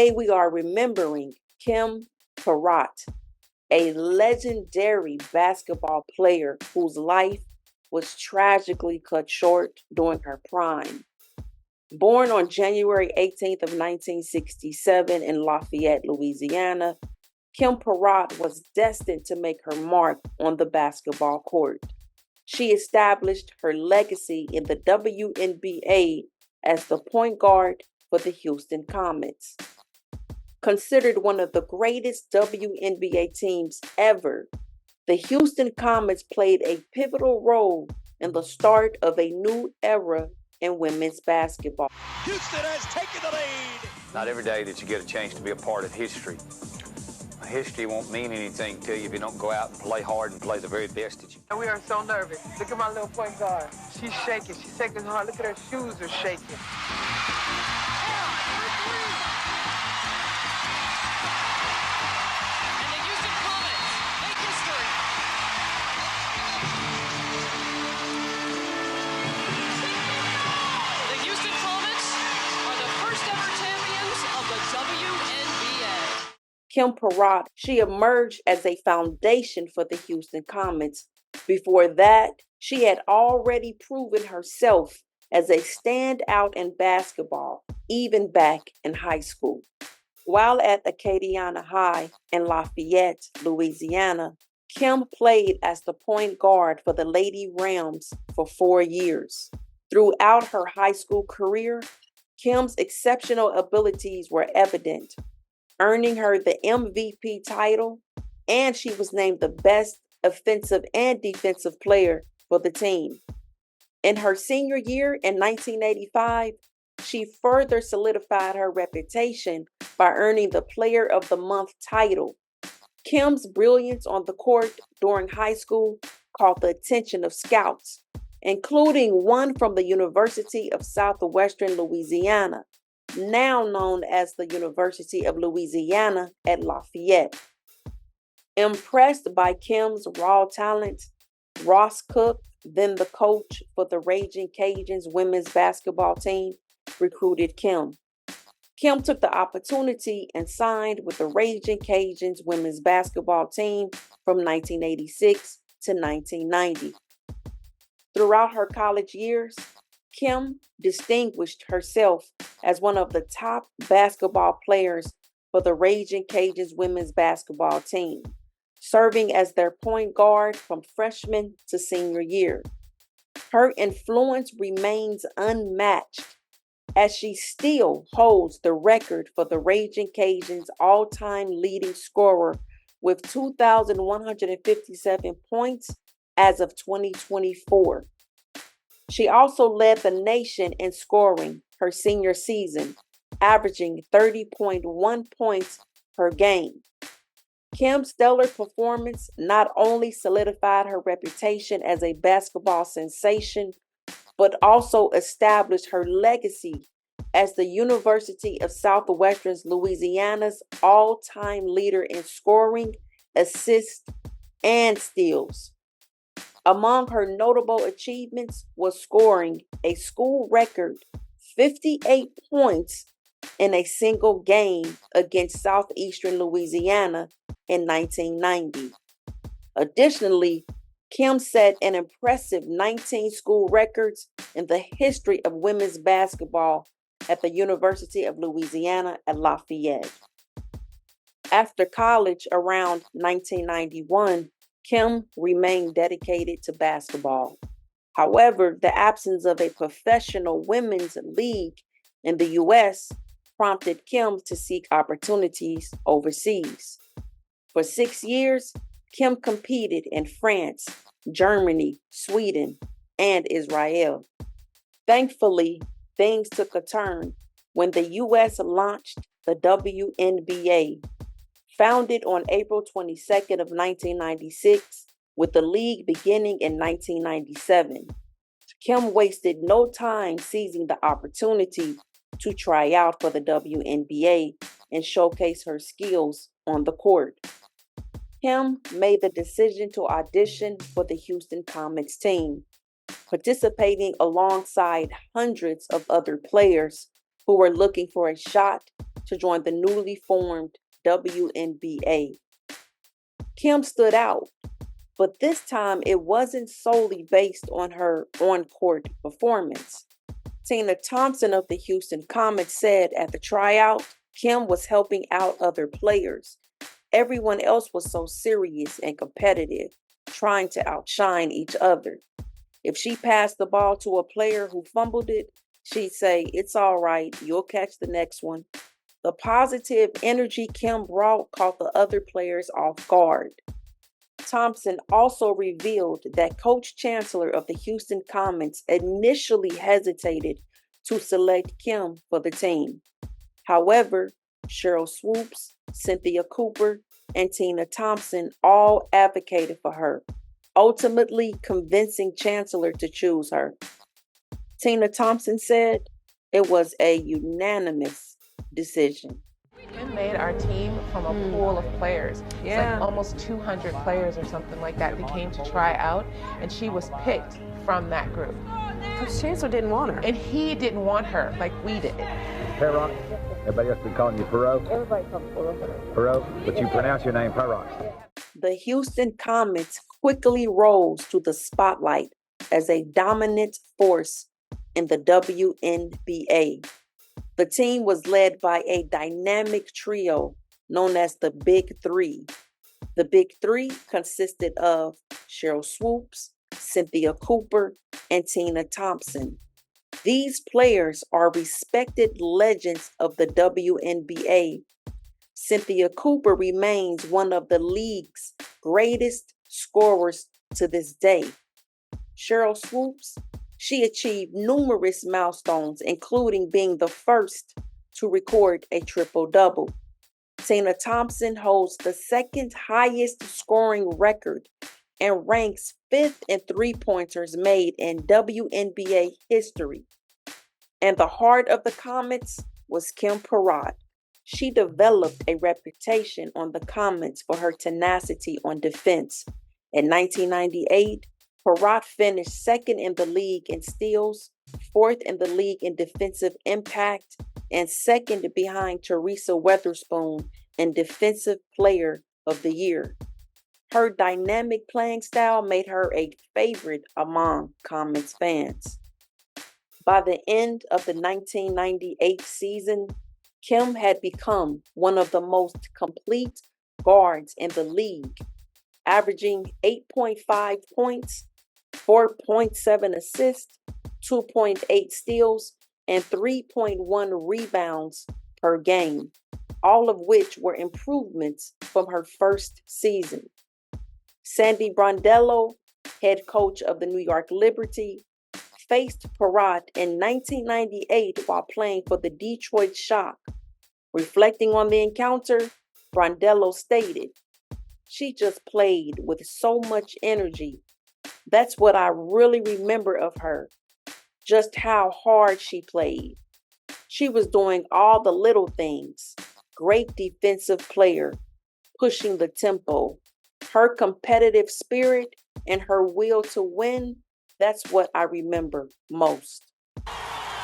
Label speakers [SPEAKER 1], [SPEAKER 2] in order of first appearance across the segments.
[SPEAKER 1] Today we are remembering Kim Perrot, a legendary basketball player whose life was tragically cut short during her prime. Born on January 18th of 1967 in Lafayette, Louisiana, Kim Perrot was destined to make her mark on the basketball court. She established her legacy in the WNBA as the point guard for the Houston Comets. Considered one of the greatest WNBA teams ever, the Houston Comets played a pivotal role in the start of a new era in women's basketball.
[SPEAKER 2] Houston has taken the lead.
[SPEAKER 3] Not every day that you get a chance to be a part of history. History won't mean anything to you if you don't go out and play hard and play the very best that you can.
[SPEAKER 4] We are so nervous. Look at my little point guard. She's shaking. She's shaking hard. Look at her shoes are shaking.
[SPEAKER 2] And the Houston Comets make history. The Houston Comets are the first ever champions of the WNBA.
[SPEAKER 1] Kim Perrot, she emerged as a foundation for the Houston Comets. Before that, she had already proven herself as a standout in basketball, even back in high school. While at Acadiana High in Lafayette, Louisiana, Kim played as the point guard for the Lady Rams for 4 years. Throughout her high school career, Kim's exceptional abilities were evident, earning her the MVP title, and she was named the best offensive and defensive player for the team. In her senior year in 1985, she further solidified her reputation by earning the Player of the Month title. Kim's brilliance on the court during high school caught the attention of scouts, including one from the University of Southwestern Louisiana, now known as the University of Louisiana at Lafayette. Impressed by Kim's raw talent, Ross Cook, then the coach for the Raging Cajuns women's basketball team, recruited Kim. Kim took the opportunity and signed with the Raging Cajuns women's basketball team from 1986 to 1990. Throughout her college years, Kim distinguished herself as one of the top basketball players for the Raging Cajuns women's basketball team, serving as their point guard from freshman to senior year. Her influence remains unmatched as she still holds the record for the Raging Cajuns all-time leading scorer with 2,157 points as of 2024. She also led the nation in scoring her senior season, averaging 30.1 points per game. Kim's stellar performance not only solidified her reputation as a basketball sensation, but also established her legacy as the University of Southwestern Louisiana's all-time leader in scoring, assists, and steals. Among her notable achievements was scoring a school record 58 points in a single game against Southeastern Louisiana in 1990. Additionally, Kim set an impressive 19 school records in the history of women's basketball at the University of Louisiana at Lafayette. After college around 1991, Kim remained dedicated to basketball. However, the absence of a professional women's league in the U.S. prompted Kim to seek opportunities overseas. For 6 years, Kim competed in France, Germany, Sweden, and Israel. Thankfully, things took a turn when the U.S. launched the WNBA, founded on April 22nd of 1996, with the league beginning in 1997. Kim wasted no time seizing the opportunity to try out for the WNBA and showcase her skills on the court. Kim made the decision to audition for the Houston Comets team, participating alongside hundreds of other players who were looking for a shot to join the newly formed WNBA. Kim stood out, but this time it wasn't solely based on her on-court performance. Tina Thompson of the Houston Comets said at the tryout, Kim was helping out other players. Everyone else was so serious and competitive, trying to outshine each other. If she passed the ball to a player who fumbled it, she'd say, "It's all right, you'll catch the next one." The positive energy Kim brought caught the other players off guard. Thompson also revealed that Coach Chancellor of the Houston Comets initially hesitated to select Kim for the team. However, Cheryl Swoops, Cynthia Cooper, and Tina Thompson all advocated for her, ultimately convincing Chancellor to choose her. Tina Thompson said it was a unanimous decision.
[SPEAKER 5] Kim made our team from a pool of players. It's like almost 200 players or something like that came to try out, and she was picked from that group.
[SPEAKER 6] Coach Chancellor didn't want her.
[SPEAKER 5] And he didn't want her like we did.
[SPEAKER 3] Perrot. Everybody else been calling you Perrot?
[SPEAKER 6] Everybody calls Perrot.
[SPEAKER 3] Perrot, but you pronounce your name Perrot.
[SPEAKER 1] The Houston Comets quickly rose to the spotlight as a dominant force in the WNBA. The team was led by a dynamic trio known as the Big Three. The Big Three consisted of Cheryl Swoops, Cynthia Cooper, and Tina Thompson. These players are respected legends of the WNBA. Cynthia Cooper remains one of the league's greatest scorers to this day. Cheryl Swoops, she achieved numerous milestones, including being the first to record a triple-double. Tina Thompson holds the second highest scoring record and ranks 5th in three-pointers made in WNBA history. And the heart of the Comets was Kim Perrot. She developed a reputation on the Comets for her tenacity on defense. In 1998, Perrot finished second in the league in steals, fourth in the league in defensive impact, and second behind Teresa Weatherspoon in Defensive Player of the Year. Her dynamic playing style made her a favorite among Comets fans. By the end of the 1998 season, Kim had become one of the most complete guards in the league, averaging 8.5 points, 4.7 assists, 2.8 steals, and 3.1 rebounds per game, all of which were improvements from her first season. Sandy Brondello, head coach of the New York Liberty, faced Perrot in 1998 while playing for the Detroit Shock. Reflecting on the encounter, Brondello stated, "She just played with so much energy. That's what I really remember of her, just how hard she played. She was doing all the little things. Great defensive player, pushing the tempo. Her competitive spirit and her will to win, that's what I remember most."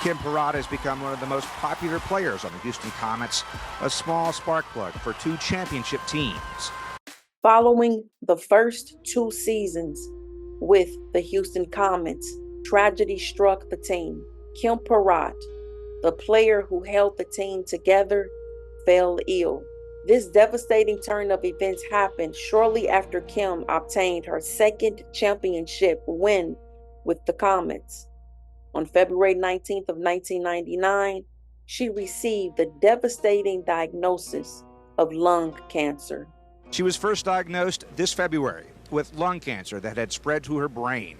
[SPEAKER 7] Kim Perrot has become one of the most popular players on the Houston Comets, a small spark plug for two championship teams.
[SPEAKER 1] Following the first 2 seasons with the Houston Comets, tragedy struck the team. Kim Perrot, the player who held the team together, fell ill. This devastating turn of events happened shortly after Kim obtained her second championship win with the Comets. On February 19th of 1999, she received the devastating diagnosis of lung cancer.
[SPEAKER 7] She was first diagnosed this February with lung cancer that had spread to her brain.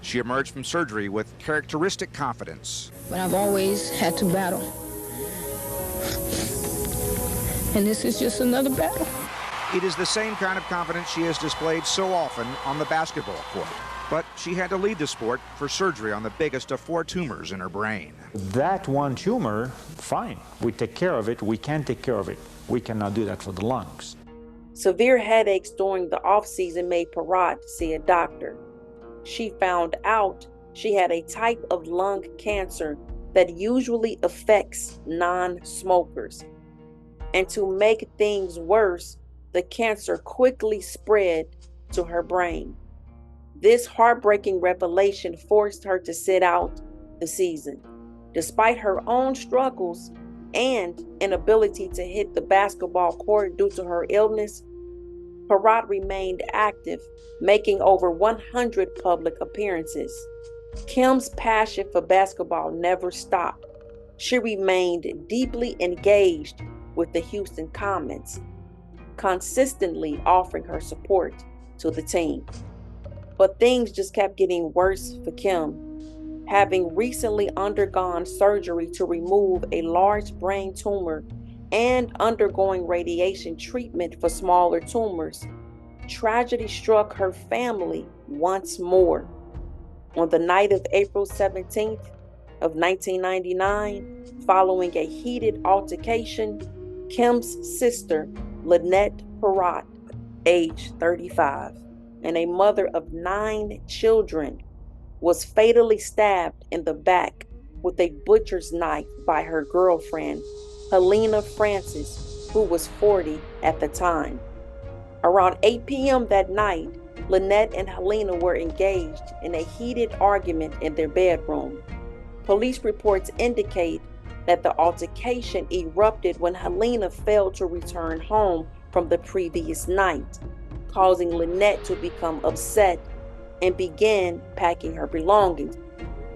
[SPEAKER 7] She emerged from surgery with characteristic confidence.
[SPEAKER 8] But I've always had to battle. And this is just another battle.
[SPEAKER 7] It is the same kind of confidence she has displayed so often on the basketball court. But she had to leave the sport for surgery on the biggest of 4 tumors in her brain.
[SPEAKER 9] That one tumor, fine. We take care of it. We can take care of it. We cannot do that for the lungs.
[SPEAKER 1] Severe headaches during the off-season made Perrot see a doctor. She found out she had a type of lung cancer that usually affects non-smokers. And to make things worse, the cancer quickly spread to her brain. This heartbreaking revelation forced her to sit out the season. Despite her own struggles and inability to hit the basketball court due to her illness, Perrot remained active, making over 100 public appearances. Kim's passion for basketball never stopped. She remained deeply engaged with the Houston Comets, consistently offering her support to the team. But things just kept getting worse for Kim. Having recently undergone surgery to remove a large brain tumor and undergoing radiation treatment for smaller tumors, tragedy struck her family once more. On the night of April 17th of 1999, following a heated altercation, Kim's sister, Lynette Perrot, age 35, and a mother of 9 children, was fatally stabbed in the back with a butcher's knife by her girlfriend, Helena Francis, who was 40 at the time. Around 8 p.m. that night, Lynette and Helena were engaged in a heated argument in their bedroom. Police reports indicate that the altercation erupted when Helena failed to return home from the previous night, causing Lynette to become upset and began packing her belongings.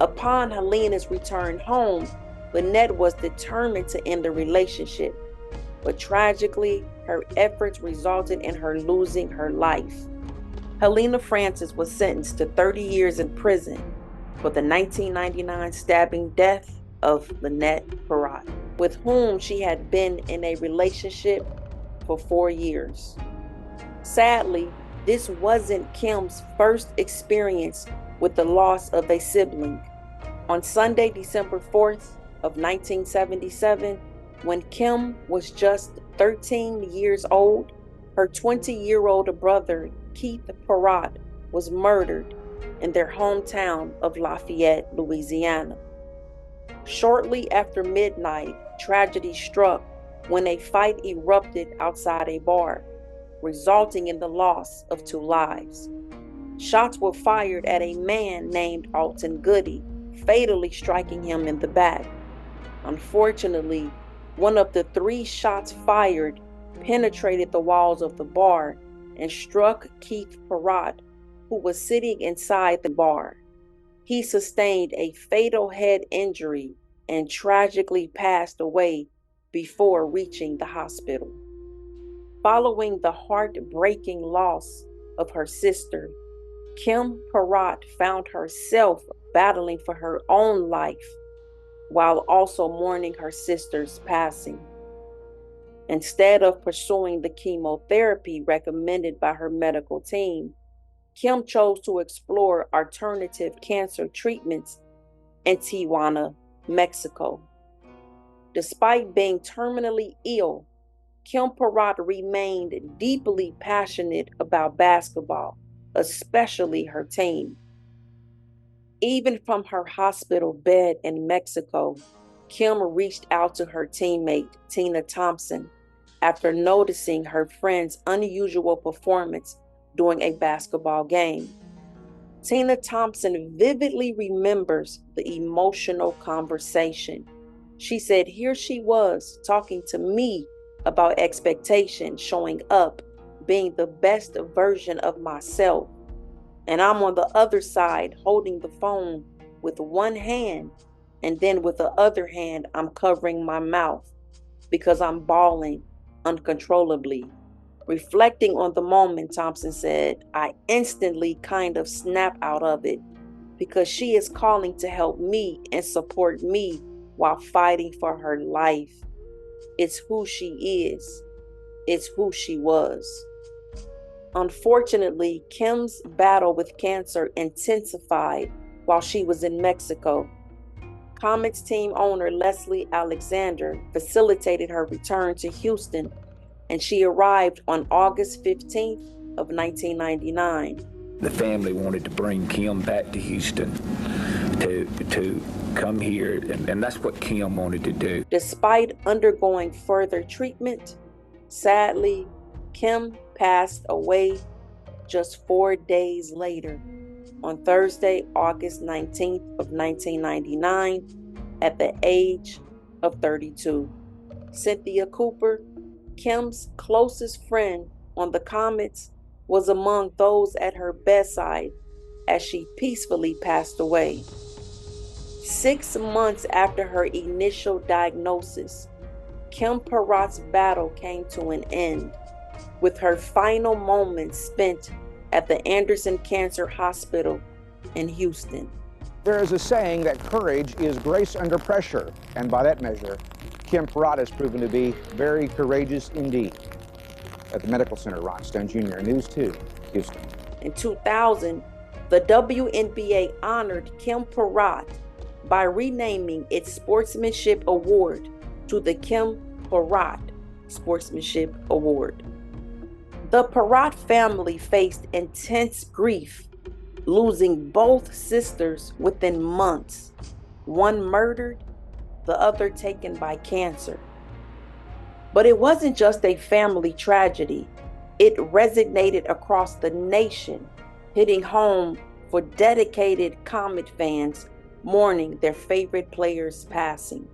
[SPEAKER 1] Upon Helena's return home, Lynette was determined to end the relationship, but tragically, her efforts resulted in her losing her life. Helena Francis was sentenced to 30 years in prison for the 1999 stabbing death of Lynette Perrot, with whom she had been in a relationship for 4 years. Sadly, this wasn't Kim's first experience with the loss of a sibling. On Sunday, December 4th of 1977, when Kim was just 13 years old, her 20-year-old brother, Keith Perrot, was murdered in their hometown of Lafayette, Louisiana. Shortly after midnight, tragedy struck when a fight erupted outside a bar, resulting in the loss of 2 lives. Shots were fired at a man named Alton Goody, fatally striking him in the back. Unfortunately, one of the 3 shots fired penetrated the walls of the bar and struck Keith Perrot, who was sitting inside the bar. He sustained a fatal head injury and tragically passed away before reaching the hospital. Following the heartbreaking loss of her sister, Kim Perrot found herself battling for her own life while also mourning her sister's passing. Instead of pursuing the chemotherapy recommended by her medical team, Kim chose to explore alternative cancer treatments in Tijuana, Mexico. Despite being terminally ill, Kim Perrot remained deeply passionate about basketball, especially her team. Even from her hospital bed in Mexico, Kim reached out to her teammate, Tina Thompson, after noticing her friend's unusual performance during a basketball game. Tina Thompson vividly remembers the emotional conversation. She said, "Here she was talking to me about expectation, showing up, being the best version of myself. And I'm on the other side holding the phone with one hand, and then with the other hand, I'm covering my mouth because I'm bawling uncontrollably." Reflecting on the moment, Thompson said, "I instantly kind of snap out of it because she is calling to help me and support me while fighting for her life. It's who she is. It's who she was." Unfortunately, Kim's battle with cancer intensified while she was in Mexico. Comets team owner Leslie Alexander facilitated her return to Houston, and she arrived on August 15th of 1999.
[SPEAKER 10] The family wanted to bring Kim back to Houston
[SPEAKER 3] to come here, and that's what Kim wanted to do.
[SPEAKER 1] Despite undergoing further treatment, sadly, Kim passed away just 4 days later, on Thursday, August 19th of 1999, at the age of 32. Cynthia Cooper, Kim's closest friend on the Comets, was among those at her bedside as she peacefully passed away. 6 months after her initial diagnosis, Kim Perrot's battle came to an end, with her final moments spent at the Anderson Cancer Hospital in Houston.
[SPEAKER 7] There is a saying that courage is grace under pressure, and by that measure, Kim Perrot has proven to be very courageous indeed. At the Medical Center, Ron Stone Jr., News 2, Houston.
[SPEAKER 1] In 2000, the WNBA honored Kim Perrot by renaming its Sportsmanship Award to the Kim Perrot Sportsmanship Award. The Perrot family faced intense grief, losing both sisters within months, one murdered, the other taken by cancer. But it wasn't just a family tragedy. It resonated across the nation, hitting home for dedicated Comet fans mourning their favorite players' passing.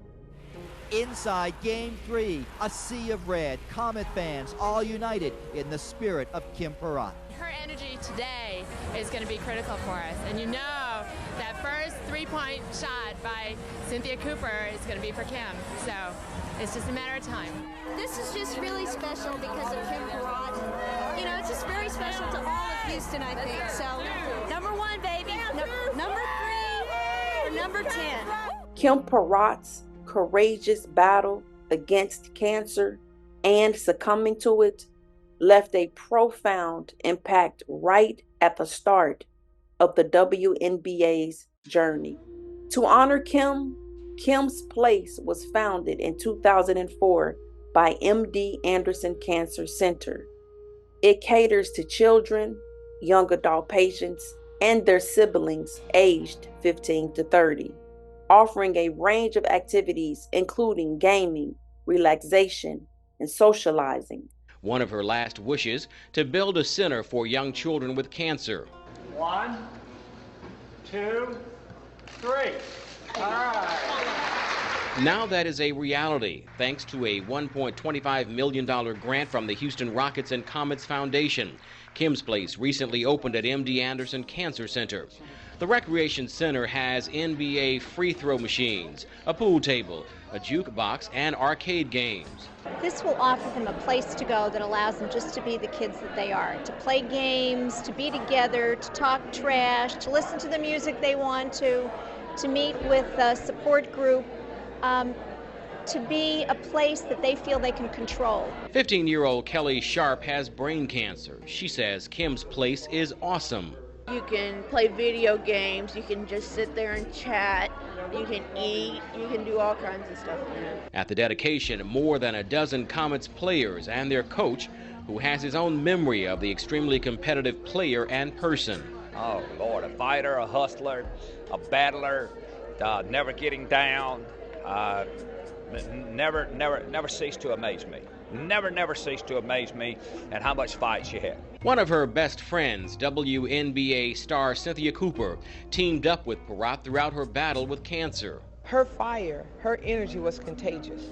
[SPEAKER 10] Inside Game 3, a sea of red, Comet fans all united in the spirit of Kim Perrot.
[SPEAKER 11] Her energy today is going to be critical for us, and you know that first three-point shot by Cynthia Cooper is going to be for Kim, so it's just a matter of time.
[SPEAKER 12] This is just really special because of Kim Perrot. You know, it's just very special to all of Houston, I think. So, number 1, baby. Number 3 or number 10.
[SPEAKER 1] Kim Perrot's courageous battle against cancer and succumbing to it left a profound impact right at the start of the WNBA's journey. To honor Kim, Kim's Place was founded in 2004 by MD Anderson Cancer Center. It caters to children, young adult patients, and their siblings aged 15 to 30, offering a range of activities including gaming, relaxation, and socializing.
[SPEAKER 2] One of her last wishes, to build a center for young children with cancer.
[SPEAKER 13] 1, 2, 3. All right.
[SPEAKER 2] Now that is a reality, thanks to a $1.25 million grant from the Houston Rockets and Comets Foundation. Kim's Place recently opened at MD Anderson Cancer Center. The Recreation Center has NBA free throw machines, a pool table, a jukebox, and arcade games.
[SPEAKER 12] This will offer them a place to go that allows them just to be the kids that they are, to play games, to be together, to talk trash, to listen to the music they want to meet with a support group, to be a place that they feel they can control.
[SPEAKER 2] 15-year-old Kelly Sharp has brain cancer. She says Kim's Place is awesome.
[SPEAKER 14] You can play video games, you can just sit there and chat, you can eat, you can do all kinds of stuff there.
[SPEAKER 2] At the dedication, more than a dozen Comets players and their coach, who has his own memory of the extremely competitive player and person.
[SPEAKER 3] Oh, Lord, a fighter, a hustler, a battler, never getting down, never ceased to amaze me. Never ceased to amaze me and how much fight she had.
[SPEAKER 2] One of her best friends, WNBA star Cynthia Cooper, teamed up with Perrot throughout her battle with cancer.
[SPEAKER 5] Her fire, her energy was contagious.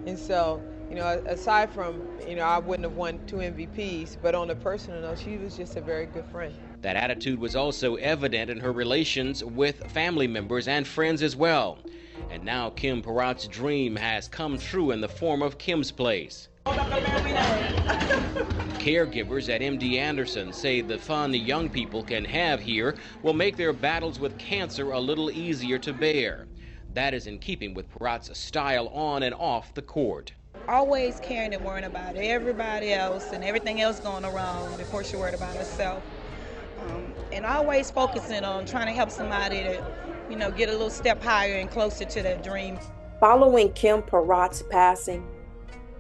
[SPEAKER 5] And so, you know, aside from, you know, I wouldn't have won 2 MVPs, but on a personal note, she was just a very good friend.
[SPEAKER 2] That attitude was also evident in her relations with family members and friends as well. And now Kim Perrot's dream has come true in the form of Kim's Place. Caregivers at MD Anderson say the fun young people can have here will make their battles with cancer a little easier to bear. That is in keeping with Perrot's style on and off the court.
[SPEAKER 15] Always caring and worrying about everybody else and everything else going wrong before she worried about herself. And always focusing on trying to help somebody to, you know, get a little step higher and closer to their dream.
[SPEAKER 1] Following Kim Perrot's passing,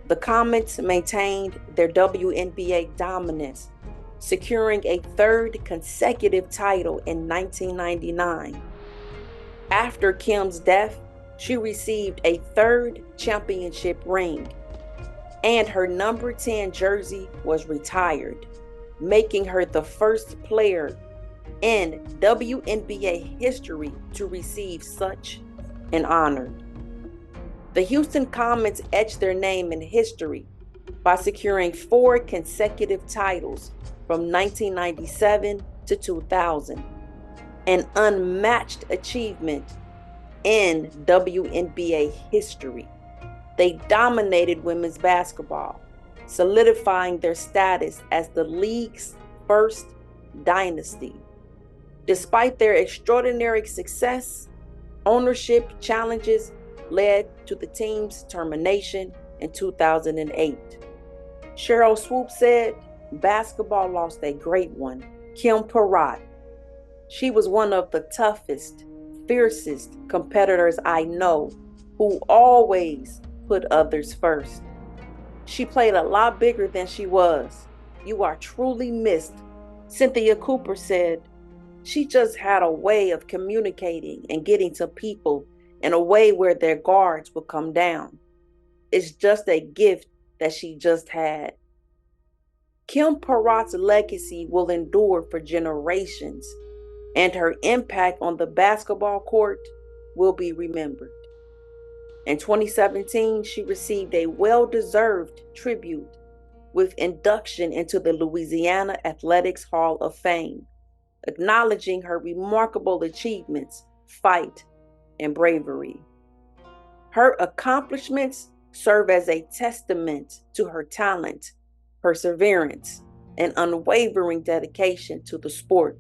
[SPEAKER 1] the Comets maintained their WNBA dominance, securing a 3rd consecutive title in 1999. After Kim's death, she received a third championship ring, and her number 10 jersey was retired, making her the first player in WNBA history to receive such an honor. The Houston Comets etched their name in history by securing 4 consecutive titles from 1997 to 2000, an unmatched achievement in WNBA history. They dominated women's basketball, solidifying their status as the league's first dynasty. Despite their extraordinary success, ownership challenges led to the team's termination in 2008. Sheryl Swoop said, "Basketball lost a great one, Kim Perrot. She was one of the toughest, fiercest competitors I know, who always put others first. She played a lot bigger than she was. You are truly missed." Cynthia Cooper said, "She just had a way of communicating and getting to people in a way where their guards would come down. It's just a gift that she just had." Kim Perrot's legacy will endure for generations, and her impact on the basketball court will be remembered. In 2017, she received a well-deserved tribute with induction into the Louisiana Athletics Hall of Fame, acknowledging her remarkable achievements, fight, and bravery. Her accomplishments serve as a testament to her talent, perseverance, and unwavering dedication to the sport,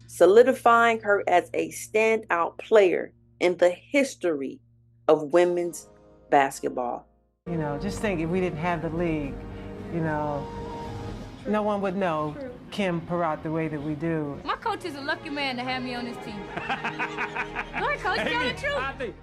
[SPEAKER 1] solidifying her as a standout player in the history of women's basketball.
[SPEAKER 16] You know, just think if we didn't have the league, you know, no one would know Kim Perrot the way that we do.
[SPEAKER 17] My coach is a lucky man to have me on his team. Go ahead, coach. Tell the truth.